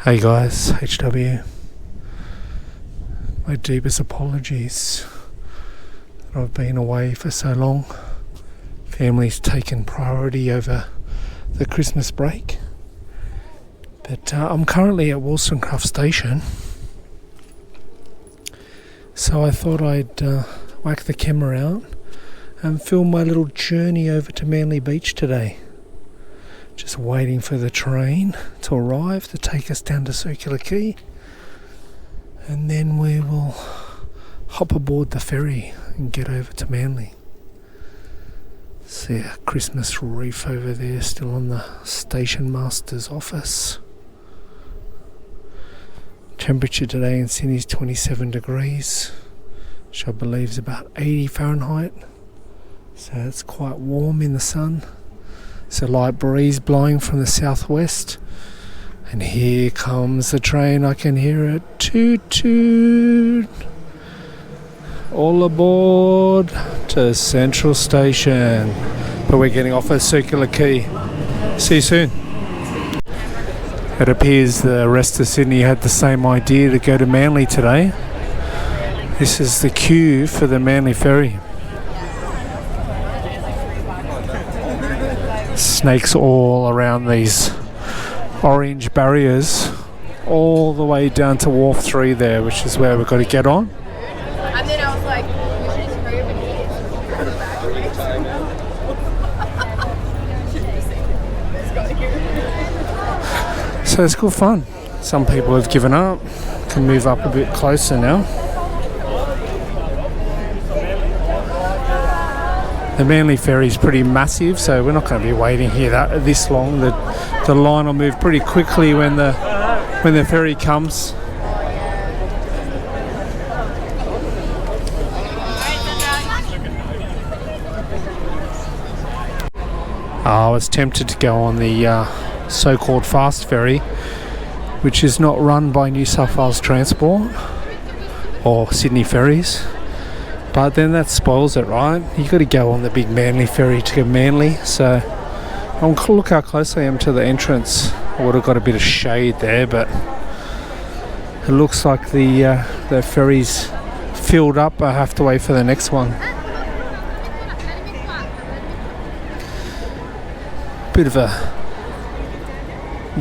Hey guys, HW. My deepest apologies that I've been away for so long. Family's taken priority over the Christmas break. But I'm currently at Wollstonecraft Station. So I thought I'd whack the camera out and film my little journey over to Manly Beach today. Just waiting for the train to arrive to take us down to Circular Quay, and then we will hop aboard the ferry and get over to Manly. See a Christmas wreath over there still on the station master's office. Temperature today in Sydney is 27 degrees, which I believe is about 80 Fahrenheit, so it's quite warm in the sun. It's a light breeze blowing from the southwest, and here comes the train. I can hear it toot toot. All aboard to Central Station, but we're getting off at Circular Quay. See you soon. It appears the rest of Sydney had the same idea to go to Manly today. This is the queue for the Manly ferry. Snakes all around these orange barriers all the way down to Wharf 3 there, which is where we've got to get on. And then I was like, so it's good fun. Some people have given up, can move up a bit closer now. The Manly ferry is pretty massive, so we're not going to be waiting here this long. The line will move pretty quickly when the ferry comes. I was tempted to go on the so-called fast ferry, which is not run by New South Wales Transport or Sydney Ferries. But then that spoils it, right? You got to go on the big Manly ferry to go Manly. So look how close I am to the entrance. I would have got a bit of shade there, but it looks like the ferry's filled up. I have to wait for the next one. Bit of a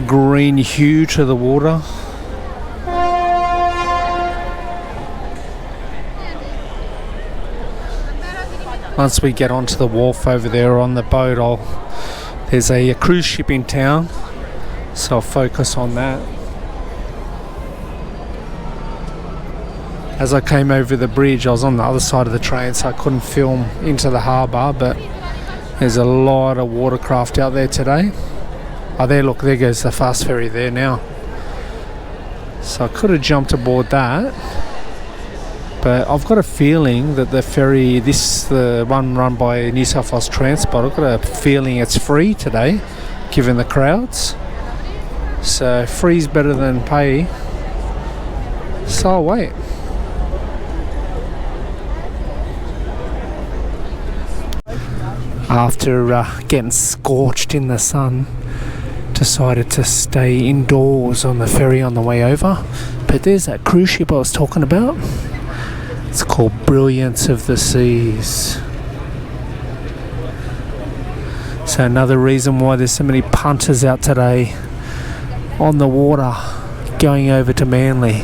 green hue to the water. Once we get onto the wharf over there on the boat, there's a cruise ship in town, so I'll focus on that. As I came over the bridge, I was on the other side of the train, so I couldn't film into the harbour, but there's a lot of watercraft out there today. Oh, there goes the fast ferry there now. So I could have jumped aboard that. But I've got a feeling that the ferry, the one run by New South Wales Transport, I've got a feeling it's free today, given the crowds. So free's better than pay. So I'll wait. After getting scorched in the sun, decided to stay indoors on the ferry on the way over. But there's that cruise ship I was talking about. It's called Brilliance of the Seas. So another reason why there's so many punters out today on the water going over to Manly.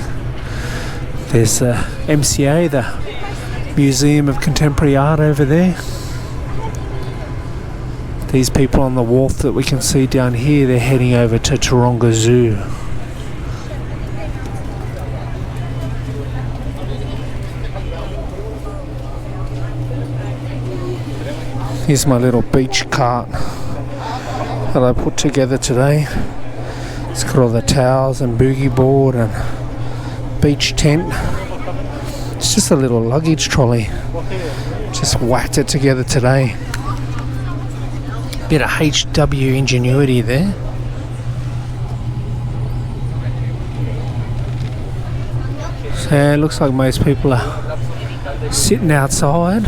There's the MCA, the Museum of Contemporary Art over there. These people on the wharf that we can see down here, they're heading over to Taronga Zoo. Here's my little beach cart that I put together today. It's got all the towels and boogie board and beach tent. It's just a little luggage trolley. Just whacked it together today. Bit of HW ingenuity there. So it looks like most people are sitting outside.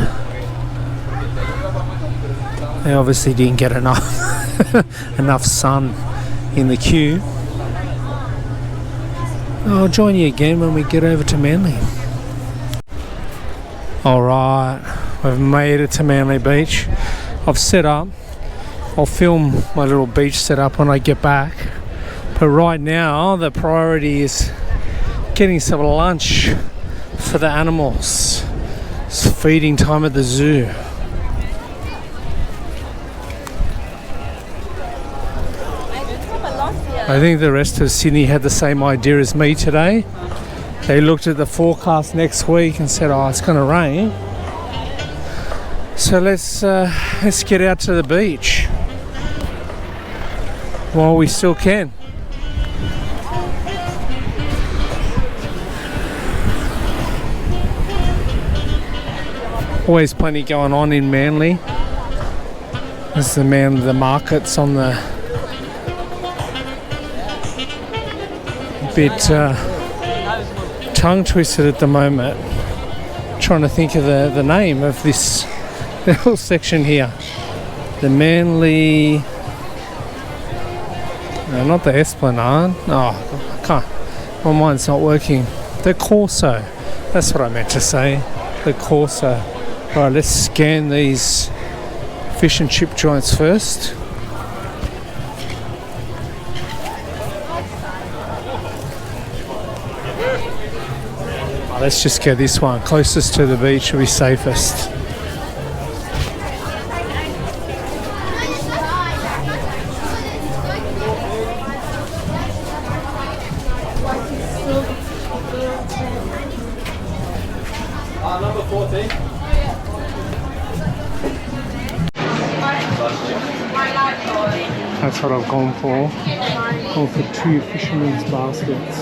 They obviously didn't get enough sun in the queue. I'll join you again when we get over to Manly. Alright, we've made it to Manly Beach. I've set up. I'll film my little beach setup when I get back. But right now, the priority is getting some lunch for the animals. It's feeding time at the zoo. I think the rest of Sydney had the same idea as me today. They looked at the forecast next week and said, oh, it's going to rain. So let's get out to the beach while we still can. Always plenty going on in Manly. There's the markets on the bit tongue twisted at the moment. Trying to think of the name of this little section here. The Manly, no, not the Esplanade. Oh, I can't. My mind's not working. The Corso. That's what I meant to say. The Corso. Right, let's scan these fish and chip joints first. Oh, let's just get this one. Closest to the beach will be safest. Number 14. That's what I've gone for. Gone for 2 fishermen's baskets.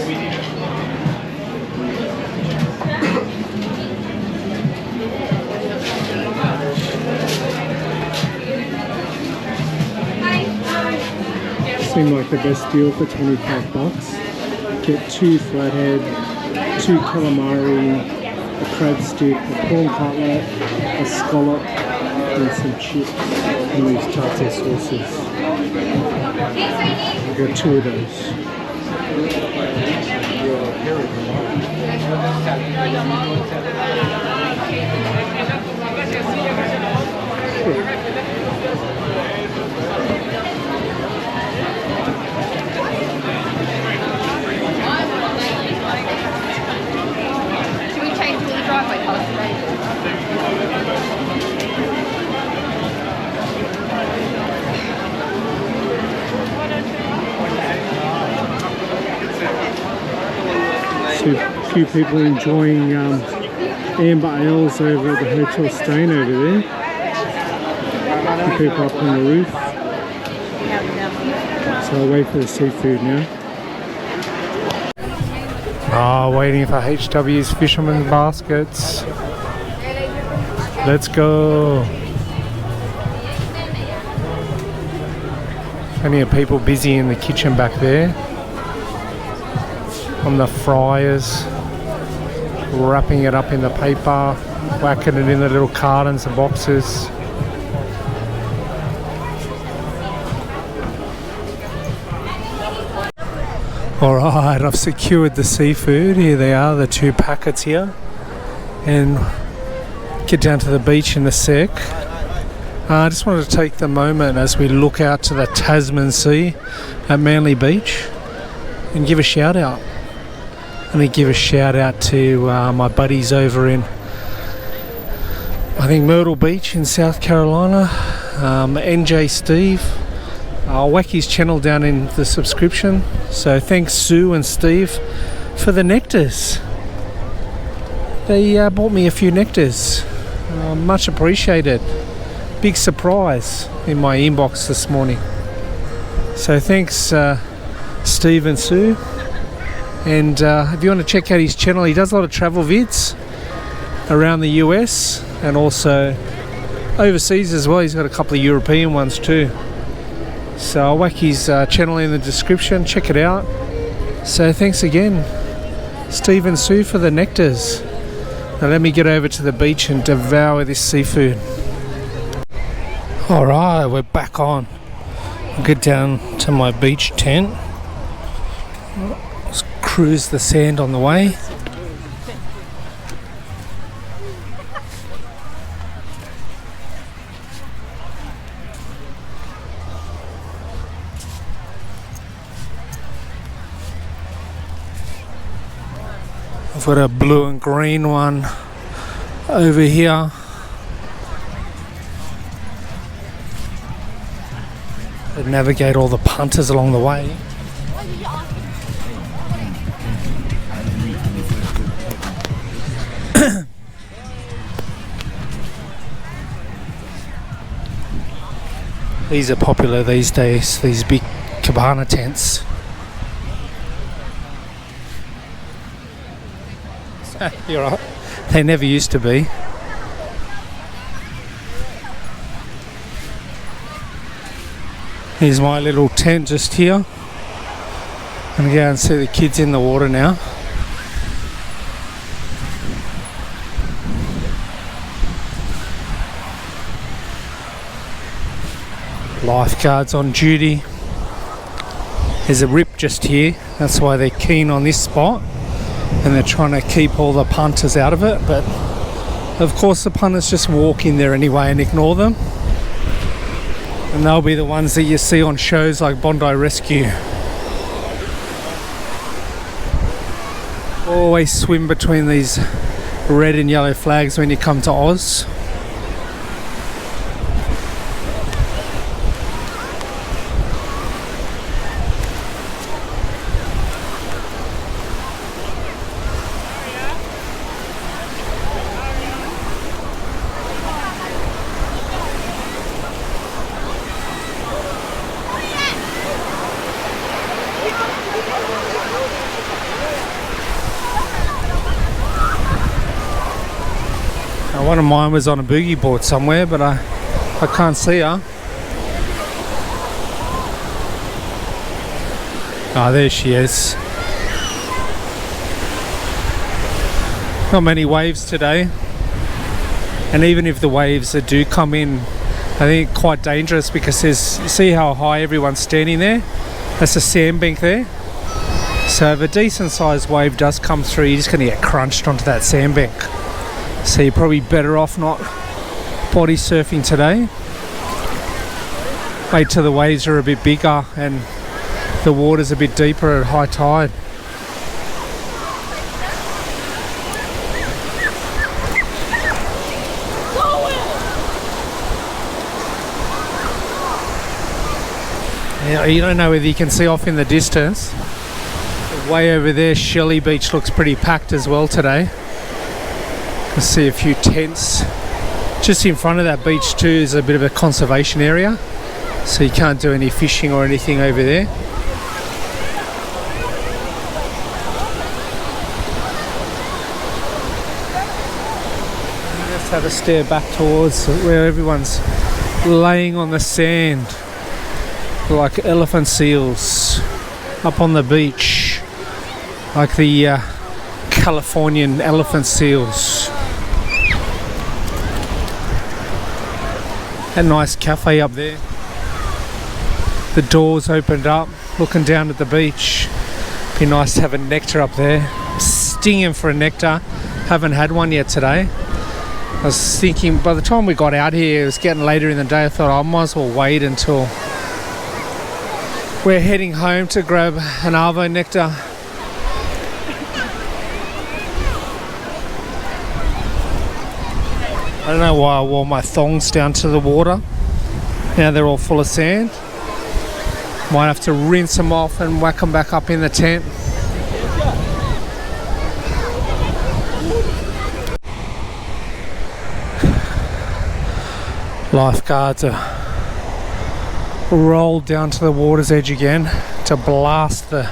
Seemed like the best deal for $25. Get 2 flathead, 2 calamari, a crab stick, a prawn cutlet, a scallop, and some chips and these tartar sauces. I've got 2 of those. Should we change to the driveway past the road? So a few people enjoying amber ales over at the Hotel Stain over there. A few people up on the roof. So I'll wait for the seafood now. Waiting for HW's fisherman's baskets. Let's go. Plenty of people busy in the kitchen back there. On the fryers, wrapping it up in the paper, whacking it in the little cartons and boxes. Alright, I've secured the seafood. Here they are, the 2 packets here. And get down to the beach in a sec. I just wanted to take the moment as we look out to the Tasman Sea at Manly Beach and give a shout out. Let me give a shout out to my buddies over in, I think, Myrtle Beach in South Carolina. NJ Steve. I'll whack his channel down in the subscription. So thanks Sue and Steve for the nectars. They bought me a few nectars. Much appreciated. Big surprise in my inbox this morning. So thanks Steve and Sue. And if you want to check out his channel, he does a lot of travel vids around the US and also overseas as well. He's got a couple of European ones too. So I'll whack his channel in the description. Check it out. So thanks again, Steve and Sue, for the nectars. Now let me get over to the beach and devour this seafood. Alright, we're back on. I'll get down to my beach tent. It's cruise the sand on the way. I've got a blue and green one over here. To navigate all the punters along the way. These are popular these days, these big cabana tents. You're right. They never used to be. Here's my little tent just here. I'm gonna go and see the kids in the water now. Lifeguards on duty. There's a rip just here. That's why they're keen on this spot. And they're trying to keep all the punters out of it. But of course the punters just walk in there anyway and ignore them. And they'll be the ones that you see on shows like Bondi Rescue. Always swim between these red and yellow flags when you come to Oz. One of mine was on a boogie board somewhere, but I can't see her. Ah, there she is. Not many waves today, and even if the waves that do come in, I think quite dangerous because see how high everyone's standing there? That's a sandbank there. So if a decent sized wave does come through, you're just going to get crunched onto that sandbank. So you're probably better off not body surfing today. Wait till the waves are a bit bigger and the water's a bit deeper at high tide. Yeah, you don't know whether you can see off in the distance. Way over there, Shelley Beach looks pretty packed as well today. I see a few tents. Just in front of that beach too is a bit of a conservation area, so you can't do any fishing or anything over there. Let's have a stare back towards where everyone's laying on the sand like elephant seals up on the beach, like the Californian elephant seals. A nice cafe up there. The doors opened up, looking down at the beach. Be nice to have a nectar up there. Stinging for a nectar. Haven't had one yet today. I was thinking by the time we got out here, it was getting later in the day. I thought I might as well wait until we're heading home to grab an Arvo nectar. I don't know why I wore my thongs down to the water. Now they're all full of sand. Might have to rinse them off and whack them back up in the tent. Lifeguards are rolled down to the water's edge again to blast the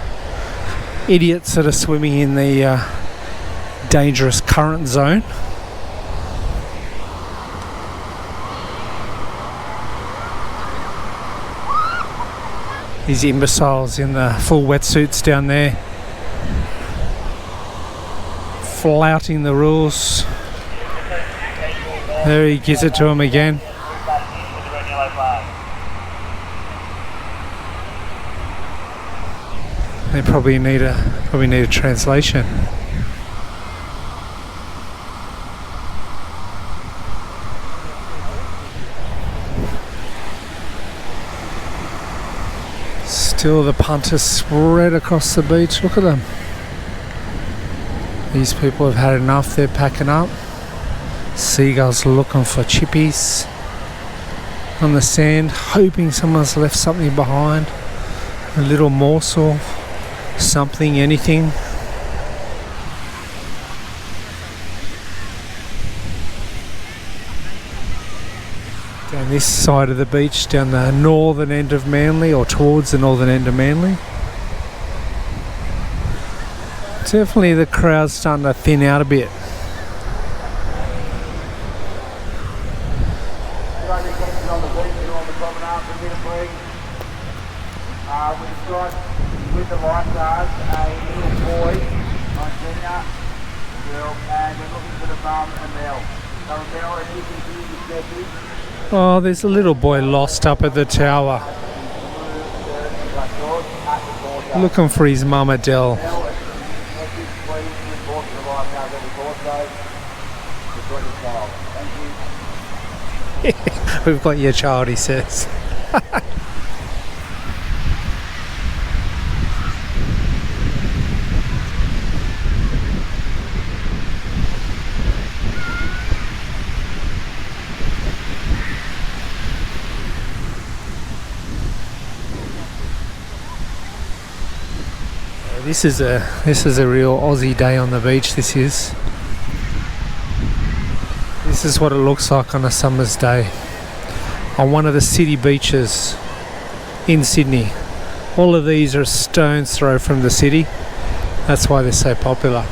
idiots that are swimming in the dangerous current zone. These imbeciles in the full wetsuits down there, flouting the rules. There he gives it to him again. They probably need a translation. Still the punters spread across the beach. Look at them. These people have had enough. They're packing up. Seagulls looking for chippies on the sand, hoping someone's left something behind. A little morsel, something, anything. Down this side of the beach, down the northern end of Manly, or towards the northern end of Manly. Definitely the crowd's starting to thin out a bit. With the lifeguards, a little boy, Nigeria, girl, and they're looking for the mum and Mel. So Mel, if you can hear the message. Oh, there's a little boy lost up at the tower, looking for his mum Adele. We've got your child, he says. This is a real Aussie day on the beach. This is what it looks like on a summer's day on one of the city beaches in Sydney. All of these are a stone's throw from the city. That's why they're so popular.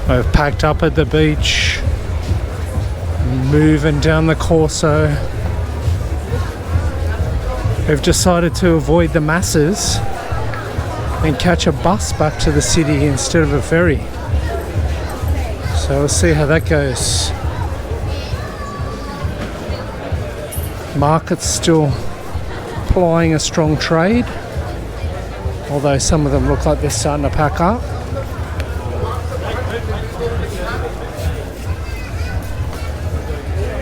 We've packed up at the beach, moving down the Corso. We've decided to avoid the masses and catch a bus back to the city instead of a ferry. So we'll see how that goes. Market's still plying a strong trade, although some of them look like they're starting to pack up.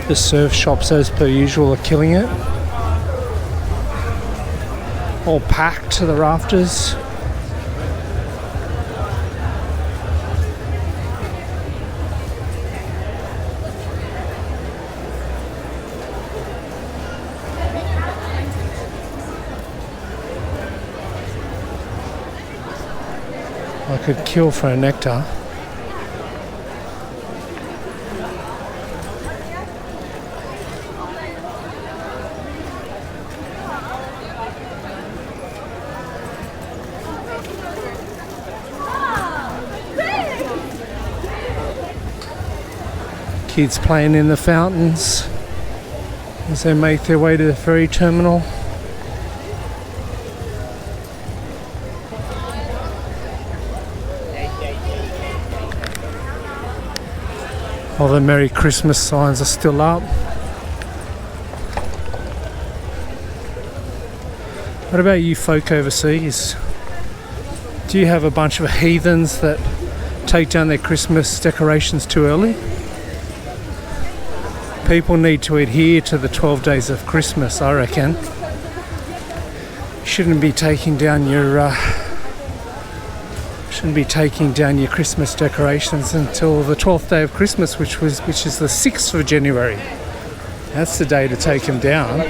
The surf shops, as per usual, are killing it. All packed to the rafters. I could kill for a nectar. Kids playing in the fountains as they make their way to the ferry terminal. All the Merry Christmas signs are still up. What about you folk overseas? Do you have a bunch of heathens that take down their Christmas decorations too early? People need to adhere to the 12 days of Christmas, I reckon. You shouldn't be taking down your Christmas decorations until the 12th day of Christmas, which is the 6th of January. That's the day to take them down.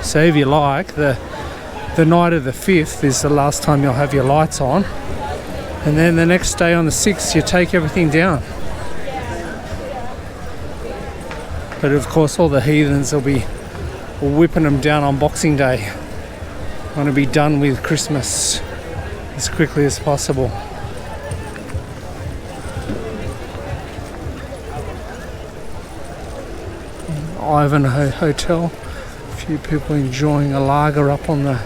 So if you like, the night of the 5th is the last time you'll have your lights on, and then the next day on the 6th you take everything down. But of course all the heathens will be whipping them down on Boxing Day. Want to be done with Christmas as quickly as possible. Ivanhoe Hotel. A few people enjoying a lager up on the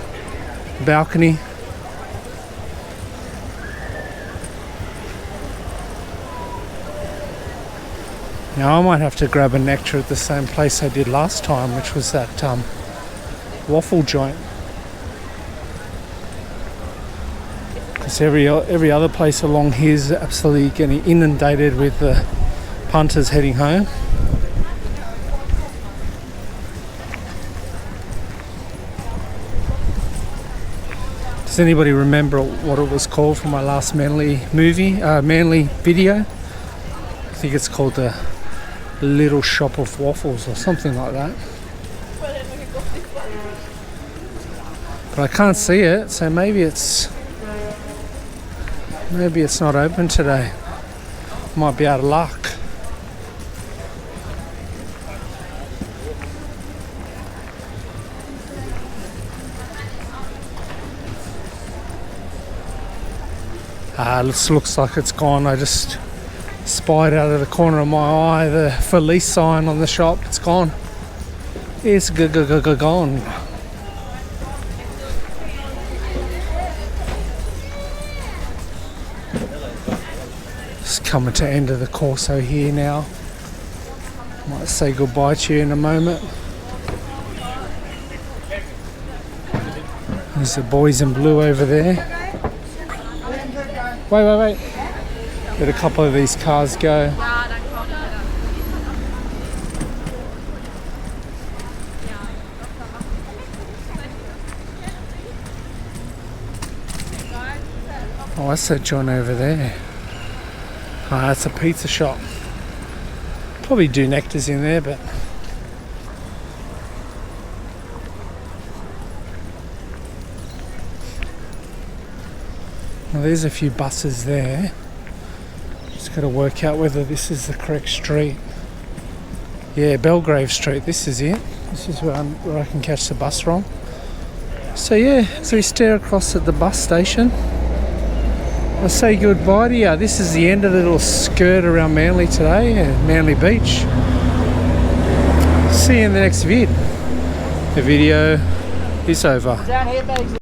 balcony. Now I might have to grab a nectar at the same place I did last time, which was that waffle joint. Because every other place along here is absolutely getting inundated with the punters heading home. Does anybody remember what it was called from my last Manly video? I think it's called the Little Shop of Waffles or something like that. But I can't see it, so maybe it's not open today. Might be out of luck. This looks like it's gone. I just spied out of the corner of my eye the for lease sign on the shop. It's gone. It's gone. Just coming to end of the Corso here now. Might say goodbye to you in a moment. There's the boys in blue over there. Wait. Let a couple of these cars go. Oh, that's that John over there. Oh, that's a pizza shop. Probably do nectars in there, but well, there's a few buses there. Just got to work out whether this is the correct street. Yeah, Belgrave Street, this is it. This is where I can catch the bus from. So yeah, as we stare across at the bus station, I say goodbye to you. This is the end of the little skirt around Manly today, Manly Beach. See you in the next vid. The video is over.